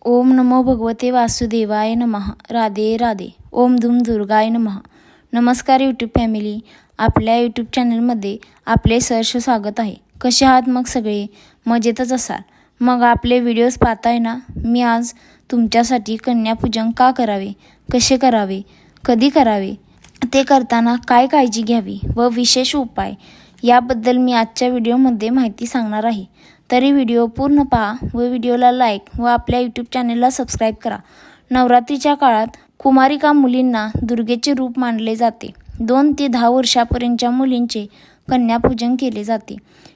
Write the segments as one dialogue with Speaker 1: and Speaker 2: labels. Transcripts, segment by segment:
Speaker 1: ओम नमो भगवते वासुदेवाय नमः. राधे राधे. ओम धूम दुर्गाय नमः. नमस्कार यूट्यूब फॅमिली, आपल्या यूट्यूब चॅनलमध्ये आपले सहर्ष स्वागत आहे. कसे आहात मग सगळे? मजेतच असाल. मग आपले व्हिडिओज पाहताय ना. मी आज तुमच्यासाठी कन्यापूजन का करावे, कसे करावे, कधी करावे, ते करताना काय काळजी घ्यावी व विशेष उपाय याबद्दल मी आजच्या व्हिडिओमध्ये माहिती सांगणार आहे. तरी व्हिडिओ पूर्ण पहा व व्हिडिओला लाईक व आपल्या यूट्यूब चॅनलला सबस्क्राईब करा. नवरात्रीच्या काळात कुमारिका मुलींना दुर्गेचे रूप मानले जाते. 2 ते 10 वर्षापर्यंतच्या मुलींचे कन्यापूजन केले जाते.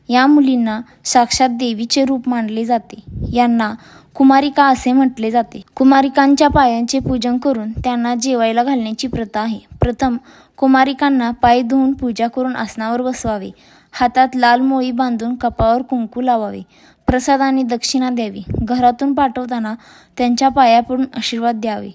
Speaker 1: या मुलींना साक्षात देवीचे रूप मानले जाते. यांना कुमारिका असे म्हटले जाते. कुमारिकांच्या पायांचे पूजन करून त्यांना जेवायला घालण्याची प्रथा आहे. प्रथम कुमारिकांना पाय धुवून पूजा करून आसनावर बसवावे. हातात लाल मोळी बांधून कपाळावर कुंकू लावावे. प्रसाद आणि दक्षिणा द्यावी. घरातून पाठवताना त्यांच्या पाया पडून आशीर्वाद द्यावे.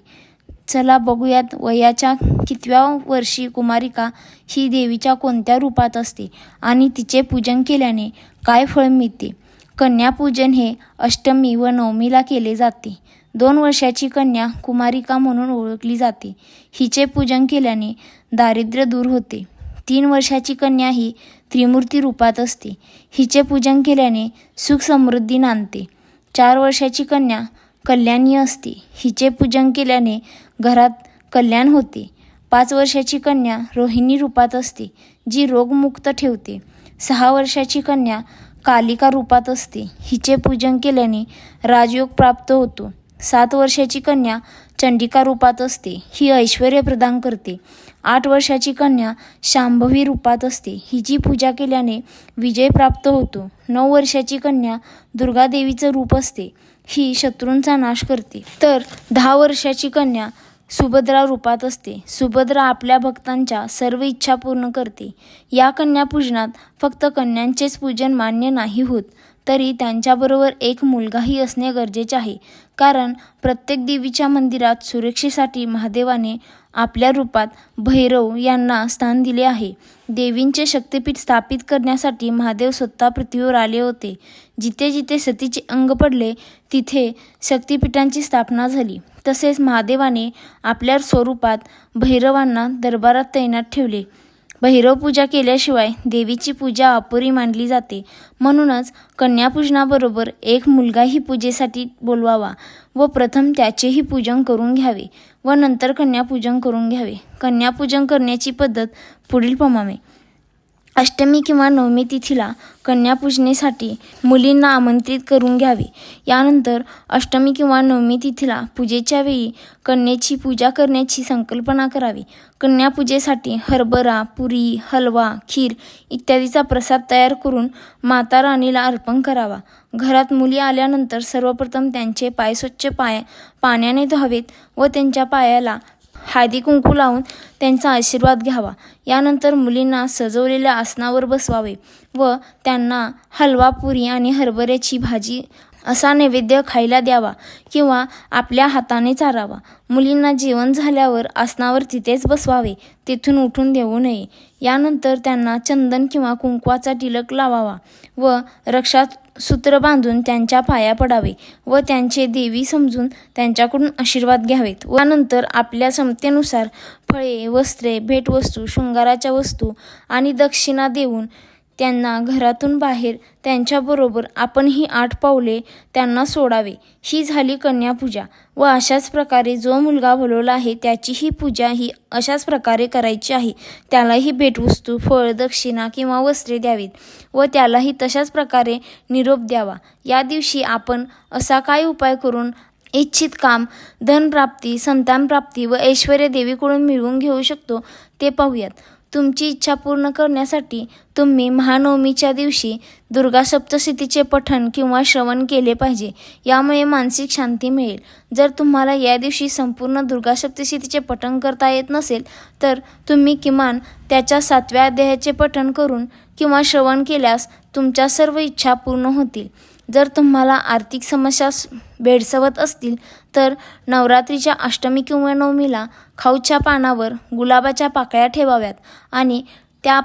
Speaker 1: चला बघूयात, वयाच्या कितव्या वर्षी कुमारिका ही देवीच्या कोणत्या रूपात असते आणि तिचे पूजन केल्याने काय फळ मिळते. कन्यापूजन हे अष्टमी व नवमीला केले जाते. 2 वर्षाची कन्या कुमारिका म्हणून ओळखली जाते. हिचे पूजन केल्याने दारिद्र्य दूर होते. 3 वर्षाची कन्या ही त्रिमूर्ती रूपात असते. हिचे पूजन केल्याने सुख समृद्धी नांदते. 4 वर्षाची कन्या कल्याणी असते. हिचे पूजन केल्याने घरात कल्याण होते. 5 वर्षाची कन्या रोहिणी रूपात असते, जी रोगमुक्त ठेवते. 6 वर्षाची कन्या कालिका रूपात असते. हिचे पूजन केल्याने राजयोग प्राप्त होतो. 7 वर्षाची कन्या चंडिका रूपात असते. ही ऐश्वर्य प्रदान करते. 8 वर्षाची कन्या शांभवी रूपात असते. हिची पूजा केल्याने विजय प्राप्त होतो. 9 वर्षाची कन्या दुर्गा देवीचं रूप असते. ही शत्रूंचा नाश करते. तर 10 वर्षाची कन्या सुभद्रा रूपात असते. सुभद्रा आपल्या भक्तांच्या सर्व इच्छा पूर्ण करते. या कन्यापूजनात फक्त कन्यांचेच पूजन मान्य नाही होत, तरी त्यांच्याबरोबर एक मुलगाही असणे गरजेचे आहे. कारण प्रत्येक देवीच्या मंदिरात सुरक्षेसाठी महादेवाने आपल्या रूपात भैरव यांना स्थान दिले आहे. देवींचे शक्तिपीठ स्थापित करण्यासाठी महादेव स्वतः पृथ्वीवर आले होते. जिथे जिथे सतीचे अंग पडले तिथे शक्तिपीठांची स्थापना झाली. तसेच महादेवाने आपल्या स्वरूपात भैरवांना दरबारात तैनात ठेवले. भैरव पूजा केल्याशिवाय देवीची पूजा अपुरी मानली जाते. म्हणूनच कन्यापूजनाबरोबर एक मुलगाही पूजेसाठी बोलवावा व प्रथम त्याचेही पूजन करून घ्यावे व नंतर कन्यापूजन करून घ्यावे. कन्यापूजन करण्याची पद्धत पुढील प्रमाणे. अष्टमी किंवा नवमी तिथीला कन्यापूजनेसाठी मुलींना आमंत्रित करून घ्यावे. यानंतर अष्टमी किंवा नवमी तिथीला पूजेच्या वेळी कन्येची पूजा करण्याची संकल्पना करावी. कन्यापूजेसाठी हरभरा, पुरी, हलवा, खीर इत्यादीचा प्रसाद तयार करून माता राणीला अर्पण करावा. घरात मुली आल्यानंतर सर्वप्रथम त्यांचे पाय स्वच्छ पाण्याने धुवावेत व त्यांच्या पायाला हळदी कुंकू लावून त्यांचा आशीर्वाद घ्यावा. यानंतर मुलींना सजवलेल्या आसनावर बसवावे व त्यांना हलवा, पुरी आणि हरभऱ्याची भाजी असा नैवेद्य खायला द्यावा किंवा आपल्या हाताने चारावा. मुलींना जेवण झाल्यावर आसनावर तिथेच बसवावे, तेथून उठून देऊ नये. यानंतर त्यांना चंदन किंवा कुंकवाचा तिलक लावावा व रक्षासूत्र बांधून त्यांच्या पाया पडावे व त्यांचे देवी समजून त्यांच्याकडून आशीर्वाद घ्यावेत. व नंतर आपल्या क्षमतेनुसार फळे, वस्त्रे, भेटवस्तू, शृंगाराच्या वस्तू आणि दक्षिणा देऊन त्यांना घरातून बाहेर त्यांच्याबरोबर आपणही 8 पावले त्यांना सोडावे. ही झाली कन्यापूजा. व अशाच प्रकारे जो मुलगा बोलवला आहे त्याचीही पूजा ही अशाच प्रकारे करायची आहे. त्यालाही भेटवस्तू, फळ, दक्षिणा किंवा वस्त्रे द्यावीत व त्यालाही तशाच प्रकारे निरोप द्यावा. या दिवशी आपण असा काय उपाय करून इच्छित काम, धनप्राप्ती, संतानप्राप्ती व ऐश्वर्य देवीकडून मिळवून घेऊ शकतो ते पाहूयात. तुमची इच्छा पूर्ण करण्यासाठी तुम्ही महानवमीच्या दिवशी दुर्गा सप्तशतीचे पठण किंवा श्रवण केले पाहिजे. यामुळे मानसिक शांती मिळेल. जर तुम्हाला या दिवशी संपूर्ण दुर्गा सप्तशतीचे पठण करता येत नसेल तर तुम्ही किमान त्याच्या 7व्या अध्यायाचे पठण करून किंवा श्रवण केल्यास तुमच्या सर्व इच्छा पूर्ण होतील. जर तुम्हाला आर्थिक समस्या भेडसावत असतील तर नवरात्रीच्या अष्टमी किंवा नवमीला खाऊच्या पानावर गुलाबाच्या पाकळ्या ठेवाव्यात आणि त्या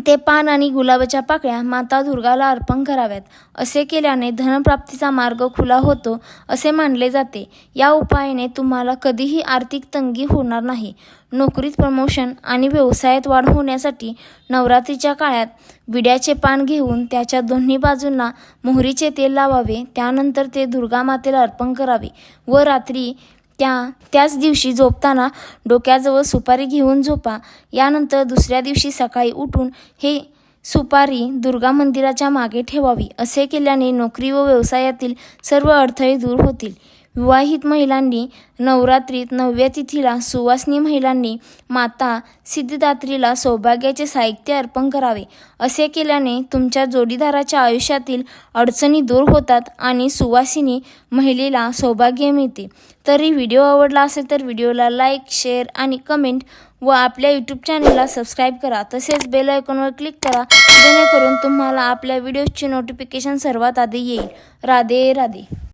Speaker 1: ते पान आणि गुलाबाच्या पाकळ्या माता दुर्गाला अर्पण कराव्यात. असे केल्याने धनप्राप्तीचा मार्ग खुला होतो असे मानले जाते. या उपायाने तुम्हाला कधीही आर्थिक तंगी होणार नाही. नोकरीत प्रमोशन आणि व्यवसायात वाढ होण्यासाठी नवरात्रीच्या काळात विड्याचे पान घेऊन त्याच्या दोन्ही बाजूंना मोहरीचे तेल लावावे. त्यानंतर ते दुर्गा मातेला अर्पण करावे व रात्री त्याच दिवशी झोपताना डोक्याजवळ सुपारी घेऊन झोपा. यानंतर दुसऱ्या दिवशी सकाळी उठून हे सुपारी दुर्गा मंदिराच्या मागे ठेवावी. असे केल्याने नोकरी व व्यवसायातील सर्व अडथळे दूर होतील. विवाहित महिलांनी नवरात्रीत 9व्या तिथीला सुवासिनी महिलांनी माता सिद्धिदात्रीला सौभाग्याचे साहित्य अर्पण करावे. असे केल्याने तुमच्या जोडीदाराच्या आयुष्यातील अडचणी दूर होतात आणि सुवासिनी महिलेला सौभाग्य मिळते. तरी व्हिडिओ आवडला असेल तर व्हिडिओला लाईक, शेअर आणि कमेंट व आपल्या यूट्यूब चॅनलला सबस्क्राईब करा. तसेच बेल आयकॉनवर क्लिक करा जेणेकरून तुम्हाला आपल्या व्हिडिओजची नोटिफिकेशन सर्वात आधी येईल. राधे राधे.